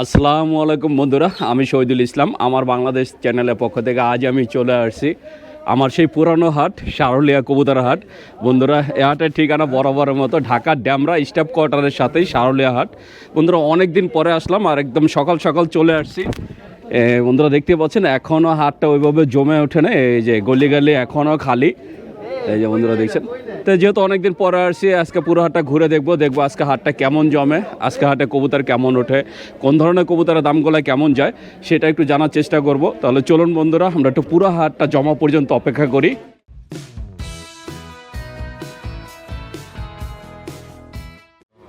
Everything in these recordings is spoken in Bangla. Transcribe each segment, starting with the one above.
আসসালামু আলাইকুম বন্ধুরা, আমি শহীদুল ইসলাম। আমার বাংলাদেশ চ্যানেলের পক্ষ থেকে আজ আমি চলে আসছি আমার সেই পুরানো হাট, সারুলিয়া কবুতর হাট। বন্ধুরা, এই হাটের ঠিকানা বরাবরের মতো ঢাকার ড্যামরা স্টাফ কোয়ার্টারের সাথেই সারুলিয়া হাট। বন্ধুরা, অনেক দিন পরে আসলাম আর একদম সকাল সকাল চলে আসছি। বন্ধুরা দেখতে পাচ্ছেন এখনও হাটটা ওইভাবে জমে ওঠে না, এই যে গলি গলি এখনও খালি। এই যে বন্ধুরা দেখছেন, তো যেহেতু অনেকদিন পরে আসছি আজকে পুরো হাটটা ঘুরে দেখবো আজকে হাটটা কেমন জমে, আজকে হাটে কবুতর কেমন ওঠে, কোন ধরনের কবুতরের দামগুলো কেমন যায় সেটা একটু জানার চেষ্টা করব। তাহলে চলুন বন্ধুরা, আমরা একটু পুরো হাটটা জমা পর্যন্ত অপেক্ষা করি।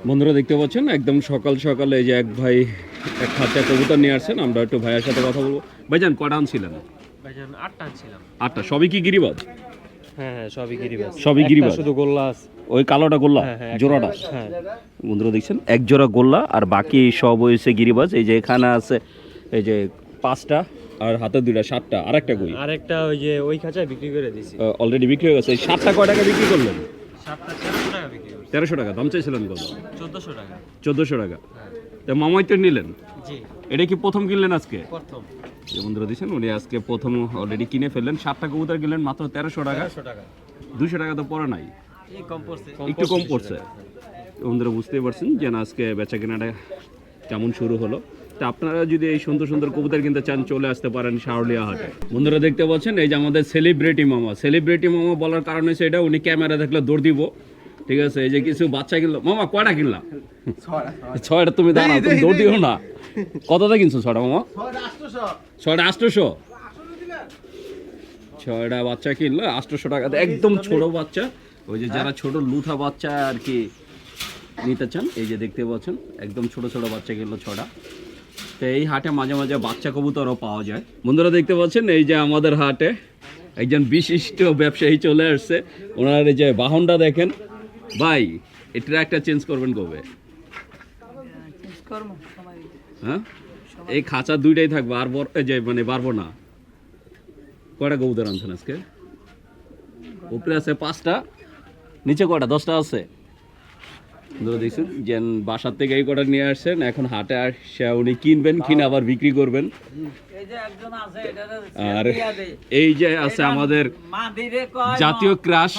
বন্ধুরা দেখতে পাচ্ছেন একদম সকাল সকালে এই যে এক ভাই এক খাঁচা কবুতর নিয়ে আসছেন। আমরা একটু ভাইয়ের সাথে কথা বলবো। ভাইজান কয়টা আনছিলেন? ভাইজান 8টা আনছিলাম। 8টা? সবই কি গিরিবাজ? হ্যাঁ, সবই গিরিবাজ। সবই গিরিবাজ, শুধু গোল্লা আছে। ওই কালোটা গোল্লা জোড়াটা? হ্যাঁ বন্ধুরা দেখছেন এক জোড়া গোল্লা আর বাকি সব হয়েছে গিরিবাজ। এই যে এখানে আছে এই যে 5টা আর হাতে 2টা, 7টা। আরেকটা কই? আরেকটা ওই যে ওই খাঁচায় বিক্রি করে দিছি। অলরেডি বিক্রি হয়ে গেছে। এই 7টা কয় টাকা বিক্রি করলেন? 7টা 1300 টাকা বিক্রি করছি। 1300 টাকা। দাম চাইছিলেন কত? 1400 টাকা। 1400 টাকা। তা মামাই তো নিলেন? জি, এটা কি প্রথম কিনলেন আজকে? প্রথম। এই বন্ধুরা দিচ্ছেন উনি আজকে প্রথম অলরেডি কিনে ফেললেন। 7টা কবুতর কিনলেন মাত্র 1300 টাকা। 1300 টাকা। 200 টাকা তো পড়ে নাই, এই কম পড়ছে। একটু কম পড়ছে। বন্ধুরা বুঝতেই পারছেন যে না আজকে বেচা কেনাটা কেমন শুরু হলো। তা আপনারা যদি এই সুন্দর সুন্দর কবুতর কিনতে চান চলে আসতে পারেন সারুলিয়া হাটে। বন্ধুরা দেখতে পাচ্ছেন এই যে আমাদের সেলিব্রিটি মামা। সেলিব্রিটি মামা বলার কারণ হচ্ছে এটা, উনি ক্যামেরা দেখলে দৌড় দিব। ঠিক আছে, এই যে কিছু বাচ্চা কিনলো। মামা কয়টা কিনলাম? 6টা। তুমি দাঁড়াও, তুমি দৌড় দিও না। কতটা কিনছো 6টা মামা? 6টা 800। 6টা বাচ্চা কিনলো 800 টাকাতে, একদম ছোট বাচ্চা। ওই যে যারা ছোট লুথা বাচ্চা আর কি নিতে চান, এই যে দেখতে পাচ্ছেন একদম ছোট ছোট বাচ্চা কিনলো 6টা। তো এই হাটে মাঝে মাঝে বাচ্চা কবুতরও পাওয়া যায়। বন্ধুরা দেখতে পাচ্ছেন এই যে আমাদের হাটে একজন বিশিষ্ট ব্যবসায়ী চলে আসছে। ওনার এই যে বাহনটা দেখেন। ভাই, এই ট্র্যাকটা চেঞ্জ করবেন কবে? হ্যাঁ, এই খাঁচা 2টাই থাকবে আর যে মানে বাড়বো না। কয়টা কবুতর আনছেন আজকে? উপরে আছে 5টা, নিচে কয়টা? 10টা আছে। দেখছেন যে বাসার থেকে এই কটা নিয়ে আসছেন, এখন হাটে আসে উনি কিনবেন, কিনে আবার বিক্রি করবেন। আর এই যে আছে আমাদের জাতীয় ক্রাশ,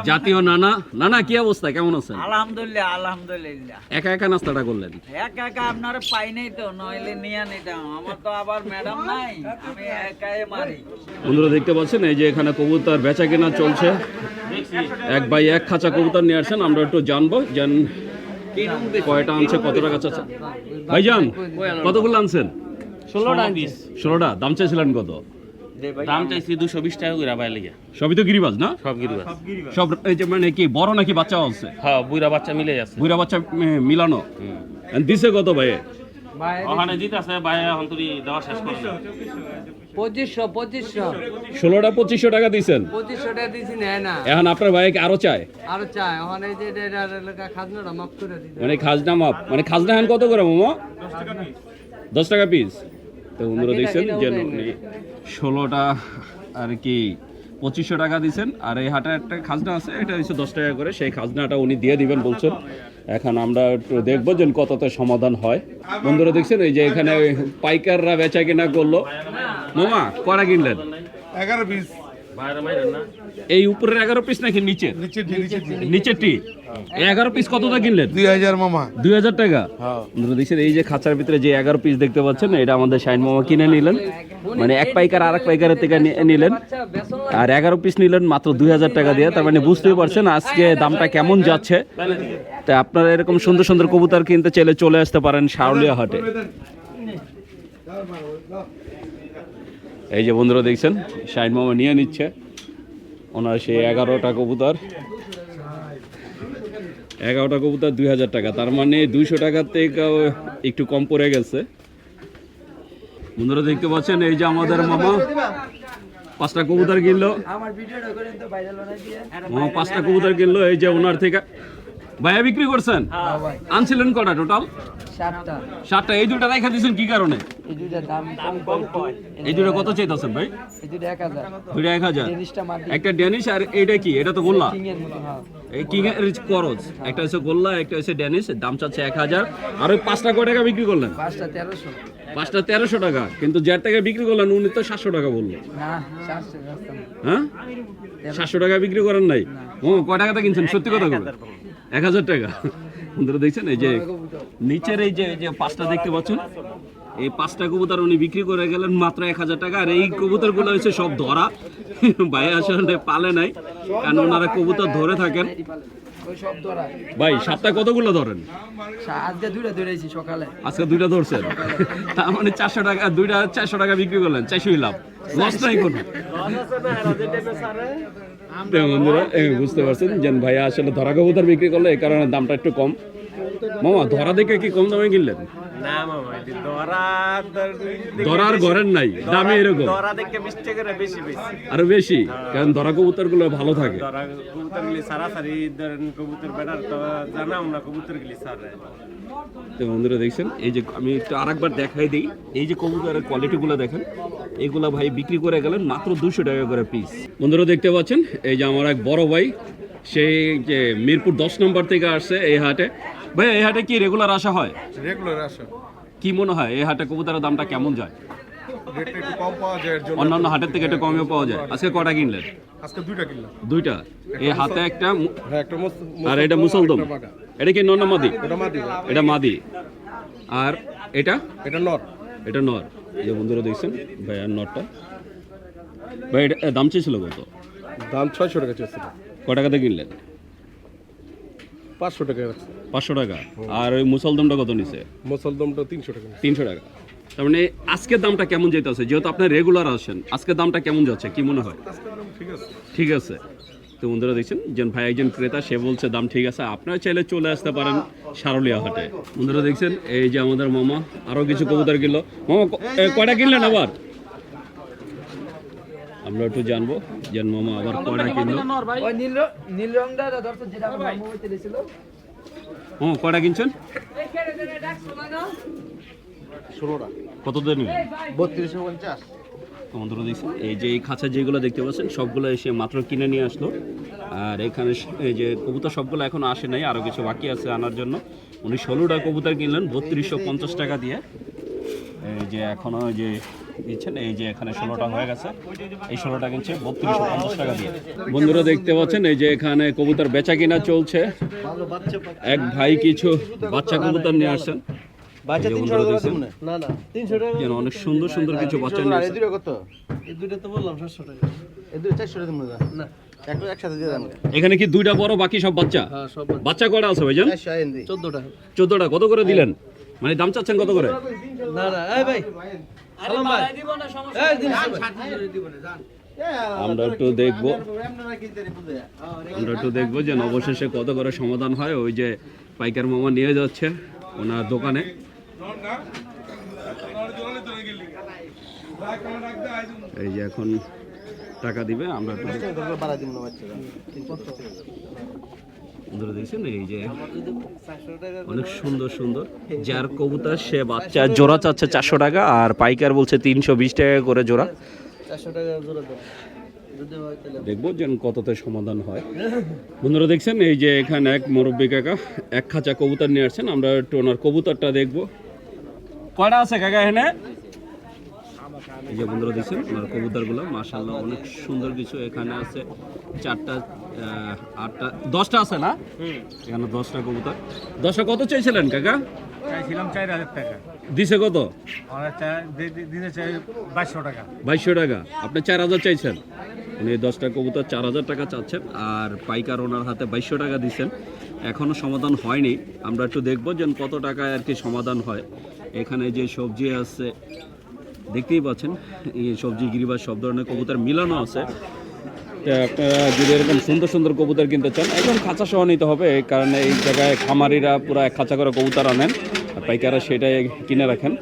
জাতীয় নানা। নানা কি অবস্থা, কেমন আছেন? আলহামদুলিল্লাহ আলহামদুলিল্লাহ। একা একা নাস্তাটা করলেন? একা একা আপনার পাই নাই তো, নইলে নিয়ে নিতাম। আমার তো আবার ম্যাডাম নাই, আমি একাই মারি। বন্ধুরা দেখতে পাচ্ছেন এই যে এখানে কবুতর বেচা কেনা চলছে। এক ভাই এক খাঁচা কবুতর নিয়ে আসছেন, আমরা একটু জানবো জান কয়টা আনছে, কত টাকা চাচ্ছেন। ভাইজান কতগুলো আনছেন? 16টা। দাম চাইছিলেন কত? দাম চাইছি 220 টাকা করে ভাই লাগা। সবই তো গিরিবাজ না? সব গিরিবাজ। সব এই যে মানে কি বড় নাকি বাচ্চা আছে? হ্যাঁ, বুইরা বাচ্চা মিলে আছে। বুড়া বাচ্চা মিলানো। দিছে কত ভাই? ওখানে দিতে আছে ভাই, এখন তুই দেওয়া শেষ করছ। 2500 16টা 2500 টাকা দিছেন। 2500 টাকা দিছি না। এখন আপনার ভাইকে আরো চায়? আরো চাই ওখানে যে এলাকা খাজনাটা মাফ করে দিতে। মানে খাজনা মাপ, মানে খাজনা এখন কত করে মামা? 10 টাকা পিস। তো বন্ধুরা দেখছেন যে 16টা আর কি 2500 টাকা দিচ্ছেন। আর এই হাটে একটা খাজনা আছে, এটা হচ্ছে 10 টাকা করে। সেই খাজনাটা উনি দিয়ে দিবেন বলছেন। এখন আমরা একটু দেখবো যে কততে সমাধান হয়। বন্ধুরা দেখছেন এই যে এখানে পাইকাররা বেচা কিনা করলো। মামা কয়টা কিনলেন? 11 পিস। এই উপরের 11 পিস নাকি নিচে? নিচেরটি 11 পিস কতটা কিনলেন? 2000 মামা। 2000 টাকা। হ্যাঁ। বন্ধুরা দেখছেন এই যে খাঁচার ভিতরে যে 11 পিস দেখতে পাচ্ছেন, এটা আমাদের শাইন মামা কিনে নিলেন। মানে এক পাইকার আর এক পাইকারের থেকে নিলেন, আর 11 পিস নিলেন মাত্র 2000 টাকা দিয়ে। তার মানে বুঝতেই পারছেন আজকে দামটা কেমন যাচ্ছে। তা আপনারা এরকম সুন্দর সুন্দর কবুতর কিনতে চাইলে চলে আসতে পারেন সারুলিয়া হাটে। এই যে বন্ধুরা দেখছেন শাইন মামা নিয়ে নিচ্ছে ওনার সেই 11টা কবুতর। 11টা কবুতর 2000 টাকা, তার মানে 200 টাকার থেকে একটু কম পড়ে গেছে। বন্ধুরা দেখতে পাচ্ছেন এই যে আমাদের মামা 5টা কবুতর কিনলো। মামা 5টা কবুতর কিনলো এই যে ওনার থেকে। ভাইয়া বিক্রি করছেন? ভাই আনছিলেন কটা টোটাল? 7টা 7টা। এই দুটা রেখা দিয়েছেন কি কারণে? এই দুইটা দাম কম কয় এই দুটো কত চাইতেছেন ভাই? এই দুইটা 1000 দুইটা 1000। জিনিসটা মাটি একটা ড্যানিশ আর এইটা কি? এটা তো গোল্লা। কিং এর মতো হ্যাঁ এই কিং এর করজ, একটা হচ্ছে গোল্লা, একটা হচ্ছে ড্যানিশ। দাম চাচ্ছে 1000। আর ওই 5টা কয় টাকা বিক্রি করলেন? 5টা 1300 5টা 1300 টাকা, কিন্তু যার টাকা বিক্রি করলেন উনি তো 700 টাকা বললো। না 400 রাস্তা হ্যাঁ 700 টাকা বিক্রি করেন নাই? ও কয় টাকাতে কিনছেন সত্যি কথা বলুন? 1000 টাকা। বন্ধুরা দেখছেন এই যে নিচের এই যে 5টা দেখতে পাচ্ছেন, এই 5টা কবুতর উনি বিক্রি করে গেলেন মাত্র 1000 টাকা। আর এই কবুতরগুলো হচ্ছে সব ধরা, ভাই আসলে পালে নাই, কারণ ওনারা কবুতর ধরে থাকেন। ওই সব ধরা ভাই সপ্তাহে কতগুলো ধরেন? আজকে দুইটা ধরেছি সকালে আজকে 2টা ধরছেন, তার মানে 400 টাকা, 2টা 400 টাকা বিক্রি করলেন, 400 লাভ, লস নাই কোনো। তো বন্ধুরা বুঝতে পারছেন যে ভাইয়া আসলে ধরা কবুতর বিক্রি করলে এই কারণে দামটা একটু কম। মামা ধরা দেখে কি কম দামে কিনলেন? না মামা ধরার ঘরের নাই, দামে এরকম ধরা দেখে 20 টাকা বেশি বেশি আরো বেশি, কারণ ধরা কবুতর গুলো ভালো থাকে। ধরা কবুতর গুলি সারাসারি ধরেন কবুতর বেড়ার তো জানাও না কবুতর গুলি সারা। তো বন্ধুরা দেখছেন এই যে আমি একটু আরেকবার দেখাই দিই, এই যে কবুতরের কোয়ালিটি গুলো দেখেন, এগুলা ভাই বিক্রি করে গেলেন মাত্র 200 টাকা করে পিস। বন্ধুরা দেখতে পাচ্ছেন এই যে আমার এক বড় ভাই, সেই যে মিরপুর 10 নম্বর থেকে আসছে এই হাটে। ভাই এই হাটে কি রেগুলার আসা হয়? রেগুলার আসে, কি মনে হয় এই হাটে কবুতরের দামটা কেমন যায়? রেটটা একটু কম পাওয়া যায় এর জন্য। অন্যান্য হাটের থেকে একটু কমে পাওয়া যায়। আজকে কটা কিনলেন? আজকে 2টা কিনলাম। 2টা। এই হাতে একটা হ্যাঁ একটা আর এটা মুসলদম। এটা কি নর না মাদি? এটা মাদি, এটা মাদি। আর এটা এটা নট। এটা নর। এই যে বন্ধুরা দেখছেন ভাই আর নরটা, ভাই এটা দাম চেয়েছিল কত? দাম 600 টাকা চেয়েছিল। ক টাকাতে কিনলেন? 500 টাকা রাখছে। 500 টাকা। আর ওই মুসলদমটা কত নিছে? মুসলদমটা 300 টাকা। 300 টাকা। তার মানে আজকের দামটা কেমন যেতেছে? যেহেতু আপনি রেগুলার আসেন, আজকের দামটা কেমন যাচ্ছে কি মনে হয়? আজকের দাম ঠিক আছে। ঠিক আছে। তো বন্ধুরা দেখছেন যে ভাই একজন ক্রেতা, সে বলছে দাম ঠিক আছে, আপনারা চাইলে চলে আসতে পারেন সারুলিয়া হাটে। বন্ধুরা দেখছেন এই যে আমাদের মামা আরো কিছু কবুতর কিনলো। মামা কয়টা কিনলেন আবার? আমরা একটু জানবো যে মামা আবার কয়টা কিনলো। ওই নীল রংটা ধরতে যেটা আমার মামু হইতে দিছিল হ্যাঁ কয়টা কিনছেন? 16টা। কত দিয়ে নিলেন? 3250। বন্ধুরা দেখছেন এই যে এই খাঁচা যেগুলো দেখতে পাচ্ছেন সবগুলো এসে মাত্র কিনে নিয়ে আসলো। আর এখানে এই যে কবুতর সবগুলো এখনো আসে নাই, আরও কিছু বাকি আছে আনার জন্য। উনি 16টা কবুতর কিনলেন 3250 টাকা দিয়ে। এই যে এখনো যে দিচ্ছেন, এই যে এখানে 16টা হয়ে গেছে, এই 16টা কিনছে 3250 টাকা দিয়ে। বন্ধুরা দেখতে পাচ্ছেন এই যে এখানে কবুতর বেচা কিনা চলছে। এক ভাই কিছু বাচ্চা কবুতর নিয়ে আসছেন। বাচ্চা 300 টাকা দিমু না না 300 টাকা যেন অনেক সুন্দর সুন্দর কিছু বাচ্চা নিয়ে আসছেন। কত? এই দুইটা তো বললাম 700 টাকা। এই দুইটা 400 টাকা দিমু না একসাথে দিয়ে দেন। এখানে কি 2টা বড় বাকি সব বাচ্চা? হ্যাঁ সব বাচ্চা কয়টা আছে ভাইজান? 14 টাকা। 14টা। কত করে দিলেন? মানে দাম চাচ্ছেন কত করে? না না এই ভাই সালাম ভাই দিব না সমস্যা এই দিন দিব না জান। আমরা একটু দেখবো, আমরা একটু দেখবো যে অবশেষে কত করে সমাধান হয়। ওই যে পাইকার মামা নিয়ে যাচ্ছে ওনার দোকানে। এই যে এখন টাকা দিবে, আমরা একটু বন্ধুরা দেখছেন এই যে অনেক সুন্দর সুন্দর যার কবুতর সে বাচ্চা জোড়া চাচ্ছে 400 টাকা, আর পাইকার বলছে 320 টাকা করে জোড়া। 400 টাকা জোড়া দাও। দেখবো যে কততে সমাধান হয়। বন্ধুরা দেখছেন এই যে এখানে এক মুরব্বী কাকা এক খাঁচা কবুতর নিয়ে আসছেন, আমরা একটু ওনার কবুতরটা দেখবো। কয়টা আছে কাকা এখানে? এই যে বন্ধুরা দেখছেন ওনার কবুতরগুলো মাশাআল্লাহ অনেক সুন্দর কিছু। এখানে আছে 4টা 8টা 10টা আছে না? এখানে 10টা কবুতর। 10টা কত চাইছিলেন কাকা? চাইছিলাম 4000 টাকা। দিছে কত? আমরা দিতে চাই 2200 টাকা। 2200 টাকা। আপনি 4000 চাইছেন, উনি 10টা কবুতর 4000 টাকা চাচ্ছেন, আর পাইকার ওনার হাতে 2200 টাকা দিচ্ছেন। এখনও সমাধান হয়নি, আমরা একটু দেখবো যে কত টাকায় আর কি সমাধান হয়। এখানে যে সবজি আছে দেখতেই পাচ্ছেন, এই সবজি গিরিবাস সব ধরনের কবুতর মিলানো আছে। তো আপনারা যদি এরকম সুন্দর সুন্দর কবুতর কিনতে চান একদম খাঁচা সহ নিতে হবে, এই কারণে এই জায়গায় খামারিরা পুরো এক খাঁচা করে কবুতর আনেন, আর পাইকাররা সেটাই কিনে রাখেন।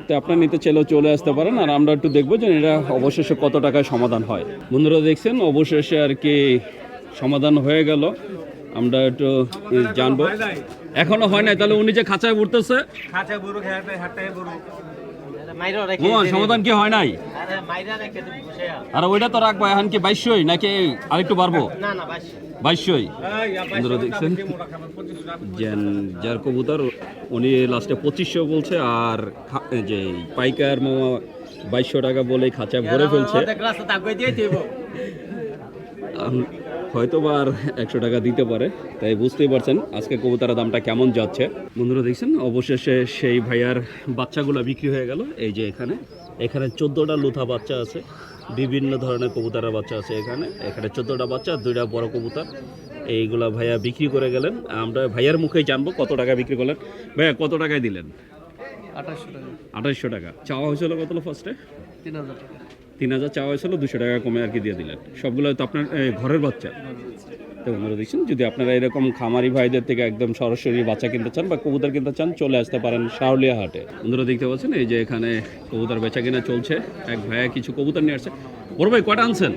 তো আপনারা নিতে চাইলেও চলে আসতে পারেন, আর আমরা একটু দেখবো যে এটা অবশেষে কত টাকায় সমাধান হয়। বন্ধুরা দেখছেন অবশেষে আর কি সমাধান হয়ে গেল। আমরা একটু জানবো। এখনো হয় নাই, তাহলে উনি যে খাঁচায় উঠতেছে সমাধান কি হয় নাই? আর ওইটা তো রাখবো এখন কি 2200 নাকি আরেকটু বাড়বো? 2200 বন্ধুরা দেখছেন যার কবুতর উনি লাস্টে 2500 বলছে, আর যে পাইকার মামা 2200 টাকা বলে খাঁচায় ভরে ফেলছে। হয়তো বা আর 100 টাকা দিতে পারে, তাই বুঝতেই পারছেন আজকে কবুতরের দামটা কেমন যাচ্ছে। বন্ধুরা দেখছেন অবশেষে সেই ভাইয়ার বাচ্চাগুলো বিক্রি হয়ে গেল। এই যে এখানে 14টা লুথা বাচ্চা আছে, বিভিন্ন ধরনের কবুতরের বাচ্চা আছে এখানে 14টা বাচ্চা, 2টা বড় কবুতর। এইগুলা ভাইয়া বিক্রি করে গেলেন। আমরা ভাইয়ার মুখেই জানবো কত টাকা বিক্রি করলেন। ভাইয়া কত টাকায় দিলেন? 2800 টাকা। চাওয়া হয়েছিল কত ফার্স্টে? 3000 চাওয়া হয়েছিল, 200 টাকা কমে আর কি দিয়ে দিলেন। সবগুলো তো আপনার ঘরের বাচ্চা। তো বন্ধুরা দেখছেন, যদি আপনারা এরকম খামারি ভাইদের থেকে একদম সরাসরি বাচ্চা কিনতে চান বা কবুতর কিনতে চান, চলে আসতে পারেন শাওলিয়া হাটে। বন্ধুরা দেখতে পাচ্ছেন এই যে এখানে কবুতর বেচা কিনা চলছে। এক ভাইয়া কিছু কবুতর নিয়ে আসছে। বড় ভাই কয়টা আনছেন?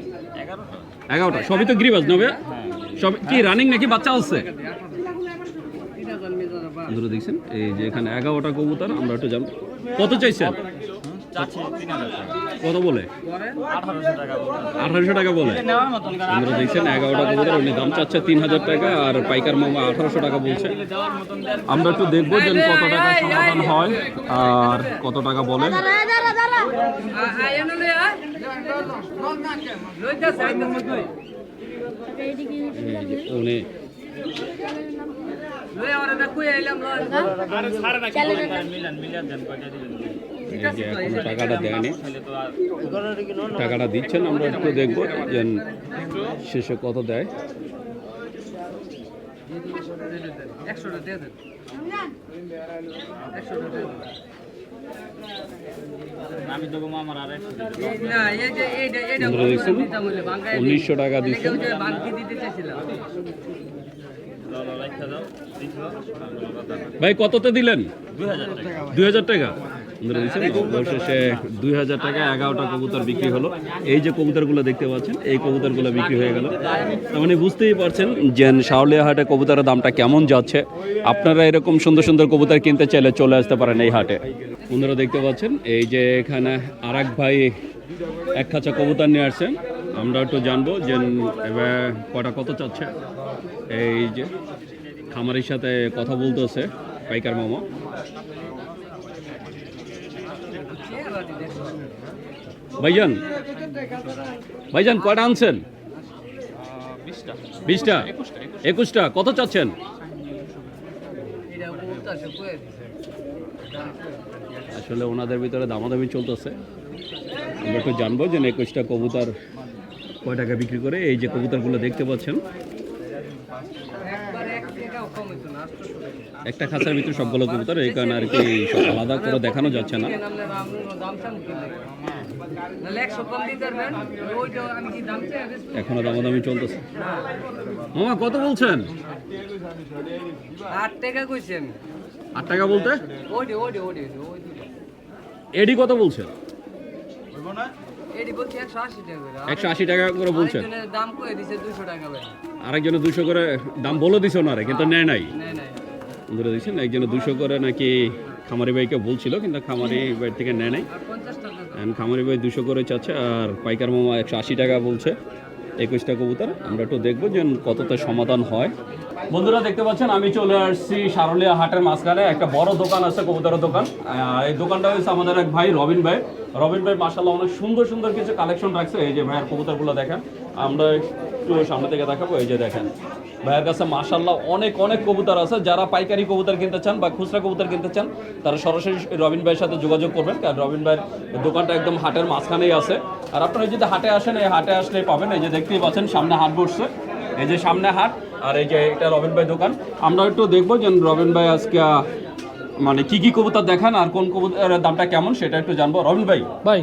11টা। সবই তো গ্রিবাজ নবে? সব কি রানিং নাকি বাচ্চা আছে? বন্ধুরা দেখছেন এই যে এখানে 11টা কবুতর। আমরা একটু জানবো কত চাইছেন? কত বলে? 1800 টাকা বলে। আপনারা দেখছেন 11টা কবুতর, উনি দাম চাচ্ছে 3000 টাকা, আর পাইকার মামা 1800 টাকা বলছে। আমরা একটু দেখবো যে কত টাকা সমাধান হয় আর কত টাকা বলে। উনি টাকাটা দেয়নি, টাকাটা দিচ্ছেন। আমরা একটু দেখবো যে শেষে কত দেয়। আমি দেবো আমার আর 1900 টাকা দিচ্ছেন। ভাই কততে দিলেন? 2000 টাকা। অবশেষে 2000 টাকা 11টা কবুতর বিক্রি হলো। এই যে কবুতরগুলো দেখতে পাচ্ছেন, এই কবুতরগুলো বিক্রি হয়ে গেল। তার মানে বুঝতেই পারছেন যে শাওলিয়া হাটে কবুতরের দামটা কেমন যাচ্ছে। আপনারা এরকম সুন্দর সুন্দর কবুতর কিনতে চাইলে চলে আসতে পারেন এই হাটে। বন্ধুরা দেখতে পাচ্ছেন এই যে এখানে আরেক ভাই এক খাঁচা কবুতর নিয়ে আসছেন। আমরা একটু জানবো যে এবার কটা কত চাচ্ছে। এই যে খামারির সাথে কথা বলতেছে পাইকার মামা। ভাইজান কয়টা আনছেন? 20টা। 21টা। কত চাচ্ছেন? আসলে ওনাদের ভিতরে দামাদামি চলতেছে। আমরা একটু জানবো যে 21টা কবুতর কয় টাকা বিক্রি করে। এই যে কবুতরগুলো দেখতে পাচ্ছেন, একটা খাঁচার ভিতরে সবগুলো কবুতর, এই কারণে আর কি সব আলাদা করে দেখানো যাচ্ছে না। এখনো দামাদামি চলতেছে। মামা কত বলছেন? 8 টাকা কইছেন। 8 টাকা বলতে? এডি কত বলছেন? এডি বলছি 180 টাকা করে। 180 টাকা করে বলছেন। আরেকজনের দাম কই দিছে 200 টাকা ভাই। আরেকজনে 200 করে দাম বলে দিছে ওনারে, কিন্তু নেয় নাই। নাই নাই। বন্ধুরা দেখছেন একজনে 200 করে নাকি খামারি ভাইকে বলছিল, কিন্তু খামারি ভাই থেকে নেয় নাই। 50 টাকা। খামারি ভাই 200 করে চাচ্ছে, আর পাইকার মামা 180 টাকা বলছে। 21টা কবুতর। আমরা একটু দেখবো যে কতটা সমাধান হয়। বন্ধুরা দেখতে পাচ্ছেন আমি চলে আসছি শারুলিয়া হাটের মাঝখানে। একটা বড় দোকান আছে, কবুতরের দোকান। এই দোকানটা হচ্ছে আমাদের এক ভাই রবিন ভাই। রবিন ভাই মাশাআল্লাহ অনেক সুন্দর সুন্দর কিছু কালেকশন রাখছে। এই যে ভাইয়ের কবুতরগুলো দেখেন, আমরা একটু সামনে থেকে দেখাবো। এই যে দেখেন ভাইয়ের কাছে মাশাআল্লাহ অনেক অনেক কবুতর আছে। যারা পাইকারি কবুতর কিনতে চান বা খুচরা কবুতর কিনতে চান, তারা সরাসরি রবিন ভাইয়ের সাথে যোগাযোগ করবেন, কারণ রবিন ভাইয়ের দোকানটা একদম হাটের মাঝখানেই আছে। আর আপনারা যদি হাটে আসেন, এই হাটে আসলেই পাবেন। এই যে দেখতেই পাচ্ছেন সামনে হাট বসছে, এই যে সামনে হাট, আর এই যে এটা রবিন ভাই দোকান। আমরা একটু দেখবো যে রবিন ভাই আজকে মানে কি কি কবুতর দেখান আর কোন কবুতরের দামটা কেমন সেটা একটু জানবো। রবিন ভাই ভাই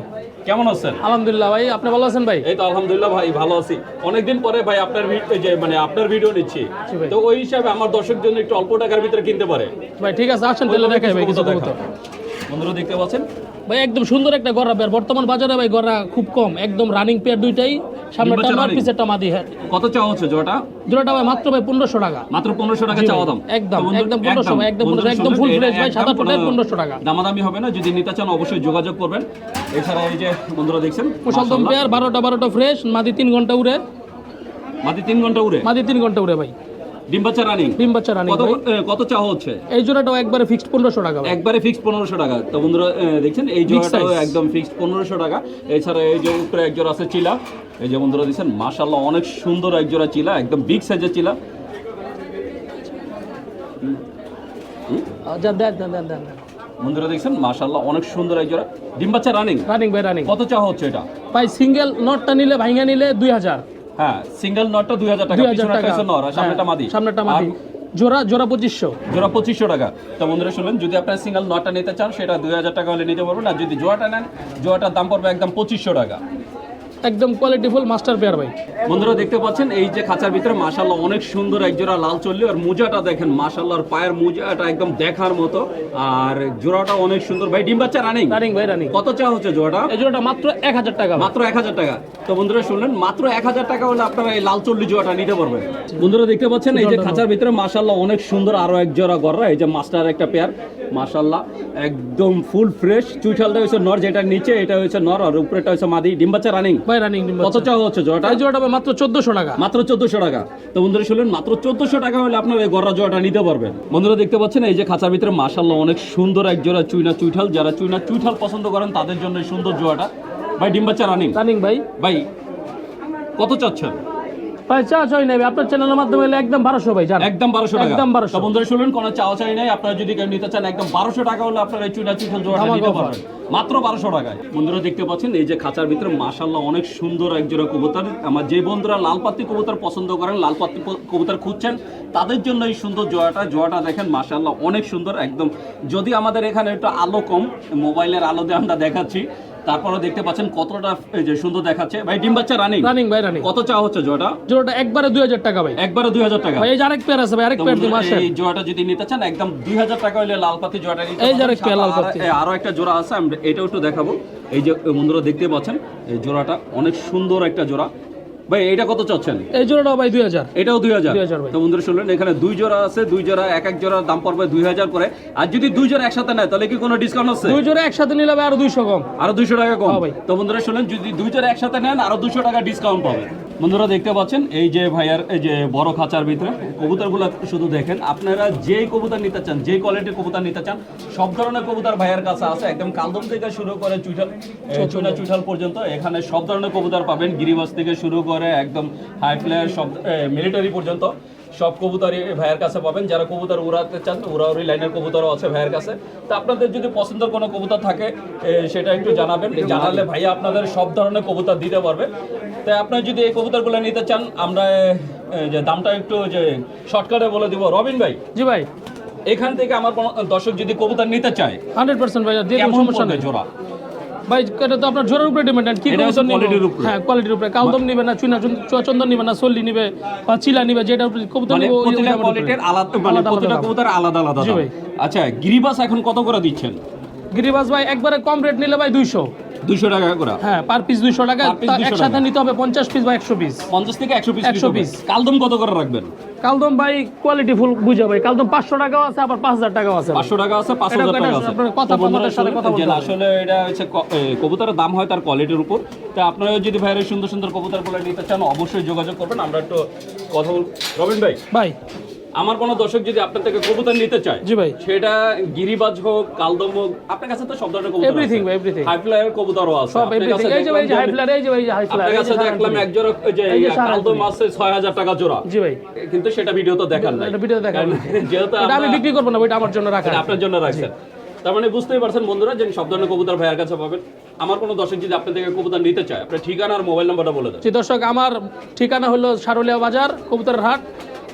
কেমন আছেন? আলহামদুলিল্লাহ ভাই, আপনি ভালো আছেন ভাই? এই তো আলহামদুলিল্লাহ ভাই ভালো আছি। অনেকদিন পরে ভাই আপনার যে মানে আপনার ভিডিও নিচ্ছি, তো ওই হিসাবে আমার দর্শকের জন্য একটু অল্প টাকার ভিতরে কিনতে পারে ভাই ঠিক আছে, আসেন তাহলে দেখাই ভাই কিছু কবুতর। বন্ধুরা দেখতে পাচ্ছেন ভাই একদম সুন্দর একটা গড়া পেয়ার। বর্তমান বাজারে ভাই গড়া খুব কম, একদম রানিং পেয়ার দুইটাই সামনেটা ডিম বাচ্চা নর running? পিছেরটা মাদি, হ্যাঁ। কত চাওয়া হচ্ছে জোড়াটা? জোড়াটা ভাই মাত্র ভাই 1500 টাকা। মাত্র 1500 টাকা জি ভাই, চাওয়া দাম। একদম, তো বন্ধু- একদম 1500 ভাই, একদম 1500, একদম full fresh ভাই, সাদা টোটাল 1500 টাকা। দামাদামি হবে না, যদি নিতে চান অবশ্যই যোগাযোগ করবেন। এছাড়া এই যে বন্ধুরা দেখছেন মুসলদম পেয়ার 12টা ফ্রেশ, মাদি 3 ঘন্টা উড়ে, মাটি 3 ঘন্টা উড়ে, মাদি 3 ঘন্টা উড়ে ভাই। ডিম বাচ্চা রানিং। ডিম বাচ্চা রানিং কত ভাই। কত চাওয়া হচ্ছে? এই জোড়াটাও একবারে ফিক্সড 1500 টাকা ভাই। একবারে ফিক্সড 1500 টাকা। তো বন্ধুরা দেখছেন এই জোড়াটাও size। একদম ফিক্সড 1500 টাকা। এছাড়া এই যে উপরে এক জোড়া আছে চিলা, এই যে বন্ধুরা দেখছেন মাশাআল্লাহ অনেক সুন্দর এক জোড়া চিলা, একদম বিগ সাইজের চিলা। যা দেন দেন দেন দেন। বন্ধুরা দেখছেন মাশাআল্লাহ অনেক সুন্দর এক জোড়া ডিম বাচ্চা রানিং। রানিং ভাই, রানিং। কত চাওয়া হচ্ছে এটা? ভাই সিঙ্গেল নটটা নিলে, ভাঙা নিলে 2000। হ্যাঁ, সিঙ্গেল নটটা 2000 টাকা, 2000 পিছনেরটা টাকা। হচ্ছে নর আর সামনেটা মাদি। সামনেটা মাদি। জোড়া 2500। জোড়া 2500 টাকা। তো বন্ধুরা শুনলেন, যদি আপনারা সিঙ্গেল নটটা নিতে চান সেটা 2000 টাকা হলে নিতে পারবেন, আর যদি জোড়াটা নেন জোড়াটার দাম পড়বে একদম 2500 টাকা। একদম কোয়ালিটিফুল মাস্টার পেয়ার ভাই। বন্ধুরা দেখতে পাচ্ছেন এই যে খাঁচার ভিতরে মাশাআল্লাহ অনেক সুন্দর এক জোড়া লাল চল্লি, আর মোজাটা দেখেন মাশাআল্লাহ, আর পায়ের মোজাটা একদম দেখার মতো, আর জোড়াটা অনেক সুন্দর ভাই। ডিম বাচ্চা রানিং। রানিং ভাই, রানিং। কত চাওয়া হচ্ছে জোড়াটা? এই জোড়াটা মাত্র 1000 টাকা ভাই। মাত্র 1000 টাকা। তো বন্ধুরা শুনলেন, মাত্র 1000 টাকা হলে আপনারা এই লাল চল্লি জোড়াটা নিতে পারবেন। বন্ধুরা দেখতে পাচ্ছেন এই যে খাঁচার ভিতরে মাশাআল্লাহ অনেক সুন্দর আরো এক জোড়া গররা, এই যে মাস্টার একটা পেয়ার মাশাআল্লাহ একদম ফুল ফ্রেশ। চুইঠালটা হচ্ছে নর, যেটা নিচে এটা হচ্ছে নর, আর উপরেটা হচ্ছে মাদি। ডিম বাচ্চা রানিং ভাই, রানিং ডিম কত বাচ্চা। চাওয়া হচ্ছে জোড়াটা? এই জোড়াটা ভাই মাত্র 1400 টাকা। মাত্র 1400 টাকা। তো বন্ধুরা শুনলেন, মাত্র 1400 টাকা হলে আপনারা এই গররা জোড়াটা নিতে পারবেন। বন্ধুরা দেখতে পাচ্ছেন এই যে খাঁচার ভিতরে মাশাআল্লাহ অনেক সুন্দর এক জোড়া চুইনা চুইঠাল, যারা চুইনা চুইঠাল পছন্দ করেন তাদের জন্য এই সুন্দর জোড়াটা। ভাই ডিম বাচ্চা রানিং। রানিং ভাই। ভাই কত চাচ্ছেন? ভাই চা চাই নাই ভাই, আপনার চ্যানেলের মাধ্যমে হলে একদম 1200 ভাই, জান। একদম 1200 টাকা। একদম 1200। তো বন্ধুরা শুনলেন, কোনো চাওয়া চাই নাই, আপনারা যদি কেউ নিতে চান একদম 1200 টাকা হলে আপনারা এই চুইনা চুইঠাল জোড়াটা ধামাকা নিতে offer। পারবেন মাত্র 1200 টাকায়। বন্ধুরা দেখতে পাচ্ছেন এই যে খাঁচার ভিতরে মাশাআল্লাহ অনেক সুন্দর এক জোড়া কবুতর। আমার যে বন্ধুরা লাল পাত্তি কবুতর পছন্দ করেন, লাল পাত্তি কবুতর খুঁজছেন, তাদের জন্য এই সুন্দর জোড়াটা দেখেন মাশাআল্লাহ অনেক সুন্দর একদম। যদি আমাদের এখানে একটু আলো কম, মোবাইলের আলো দিয়ে আমরা দেখাচ্ছি, তারপরেও দেখতে পাচ্ছেন কতটা এই যে সুন্দর দেখাচ্ছে। ভাই ডিম বাচ্চা রানিং। রানিং ভাই, রানিং। কত চাওয়া হচ্ছে জোড়াটা? জোড়াটা একবারে 2000 টাকা ভাই। একবারে 2000 টাকা। ভাই এই যে আরেক পেয়ার আছে ভাই, আরেক তো পেয়ার দিই বন্ধুরা, মাসে। এই জোড়াটা যদি নিতে চান একদম 2000 টাকা হলে লাল পাতি জোড়াটা নিতে এই যে পারবেন। আরেক পেয়ার লাল পাতি। আরো একটা জোড়া আছে, আমরা এটাও একটু দেখাবো। এই যে বন্ধুরা দেখতে পাচ্ছেন এই জোড়াটা অনেক সুন্দর একটা জোড়া। ভাই এটা কত চাচ্ছেন? এই জোড়াটা ভাই 2000। এটাও 2000। 2000 ভাই। তো বন্ধুরা শুনলেন, এখানে দুই জোড়া আছে, দুই জোড়া এক এক জোড়ার দাম পড়বে 2000 করে। আর যদি দুই জোড়া একসাথে নেয় তাহলে কি কোনো ডিসকাউন্ট আছে? দুই জোড়া একসাথে নিলে ভাই আরো 200 কম। আরো 200 টাকা কম। হ্যাঁ ভাই। তো বন্ধুরা শুনলেন, যদি দুই জোড়া একসাথে নেন আরো 200 টাকা ডিসকাউন্ট পাবেন। বন্ধুরা দেখতে পাচ্ছেন এই যে ভাইয়ার এই যে বড় খাঁচার ভিতরে কবুতরগুলো শুধু দেখেন, আপনারা যেই কবুতর নিতে চান, যে কোয়ালিটির কবুতর নিতে চান, সব ধরনের কবুতর ভাইয়ার কাছে আছে, একদম কালদম থেকে শুরু করে চুইনা চুইঠাল পর্যন্ত এখানে সব ধরনের কবুতর পাবেন। গিরিবাস থেকে শুরু করে একদম হাই ফ্লায়ার, সব মিলিটারি পর্যন্ত সব কবুতরই ভাইয়ের কাছে পাবেন। যারা কবুতর উড়াতে চান, উড়াউড়ি লাইনের কবুতরও আছে ভাইয়ের কাছে। তো আপনাদের যদি পছন্দের কোনো কবুতর থাকে সেটা একটু জানাবেন, জানালে ভাইয়া আপনাদের সব ধরনের কবুতর দিতে পারবে। তাই আপনারা যদি এই কবুতরগুলো নিতে চান, আমরা যে দামটা একটু যে শর্টকাটে বলে দিব। রবিন ভাই, জি ভাই, এখান থেকে আমার কোনো দর্শক যদি কবুতর নিতে চায় 100% ভাই, দিয়ে কেমন সমস্যা পড়বে নেই জোড়া? ভাই। এটা তো আপনার জোড়ার উপরে ডিপেন্ড, কি এটা হচ্ছে কবুতর নিবে। quality-র উপরে। হ্যাঁ, কোয়ালিটির উপরে। কালদম নিবে না, চন্দন নিবে না, সল্লি নিবে বা চিলা নিবে, যেটা কবুতর মানে নিবে ওই প্রতিটা উপরে। কোয়ালিটির আলাদা, মানে আলাদা প্রতিটা দাম। কবুতর আলাদা আলাদা জি দাম। ভাই। আচ্ছা, গিরিবাস এখন কত করে দিচ্ছেন? গিরিবাস ভাই একবারে কম রেট নিলে ভাই 200। 200 টাকা করে। হ্যাঁ, পার পিস 200 টাকা। Per piece 200 একসাথে টাকা। নিতে হবে 50 পিস বা 100 পিস। 50 থেকে 100 পিস 100 পিস। কালদম কত করে রাখবেন? কালদম ভাই কোয়ালিটি ফুল বুঝা ভাই। কালদম 500 টাকাও আছে, আবার 5000 টাকাও আছে ভাই। 500 টাকা আছে, 5000 এটা টাকা আছে। আপনার কথা তো বন্ধুরা আমাদের সাথে কথা শুনুন, যে বলতে হবে। আসলে এটা হচ্ছে কবুতরের দাম হয় তার কোয়ালিটির উপর। তো আপনারা যদি ভাইয়ের সুন্দর সুন্দর কবুতরগুলো নিতে চান অবশ্যই যোগাযোগ করবেন। আমরা একটু কথা বল। রবিন ভাই, ভাই আমার কোনো দর্শক যদি আপনার থেকে কবুতর নিতে চায়, জি ভাই, সেটা গিরিবাজ হোক, কালদম হোক, আপনার কাছে তো সব ধরনের কবুতর Everything ভাই, everything। হাই ফ্লায়ার কবুতরও আছে। সব আপনার এভরিথিং। কাছে এই যে ভাই, দেখলাম হাই ফ্লায়ার, এই যে ভাই, হাই ফ্লায়ার। আপনার কাছে দেখলাম এক জোড়া ওই যে এই যে কালদম আছে 6000 টাকা জোড়া। জি ভাই, কিন্তু সেটা ভিডিও তো দেখার নাই। এটা ভিডিও দেখাবো না। কারণ যেহেতু এটা আমি আমরা- বিক্রি করব না, ওইটা আমার জন্য রাখা। এটা আপনার জন্য রাখছেন। তার মানে বুঝতেই পারছেন বন্ধুরা যে সব ধরনের কবুতর ভাইয়ের কাছে পাবেন। আমার কোনো দর্শক যদি আপনার থেকে কবুতর নিতে চায়, আপনার ঠিকানা আর মোবাইল নাম্বারটা বলে দেন। জি দর্শক, আমার ঠিকানা হলো সারুলিয়া বাজার, কবুতরের হাট।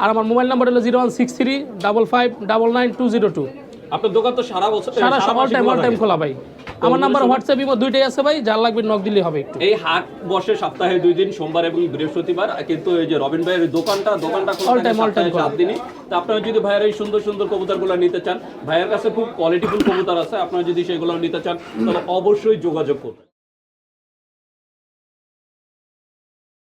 আর আমার মোবাইল নাম্বার হলো 0163 55 99 202। আপনার দোকান তো সারা বছর সারা মাসই অল টাইম খোলা অল টাইম থাকে। খোলা ভাই। আমার নাম্বার হোয়াটসঅ্যাপ ইমো দুইটাই আছে ভাই, যার লাগবে নক দিলেই হবে একটু। এই হাট বসে সপ্তাহে 2 দিন, সোমবার এবং বৃহস্পতিবার। কিন্তু এই যে রবিন ভাইয়ের দোকানটা খোলা All থাকে time, all time সপ্তাহে 7 দিনই। তো আপনারা যদি ভাইয়ের এই সুন্দর সুন্দর কবুতরগুলো নিতে চান, ভাইয়ের কাছে খুব কোয়ালিটিফুল কবুতর আছে, আপনারা যদি সেগুলো নিতে চান তাহলে অবশ্যই যোগাযোগ করবেন।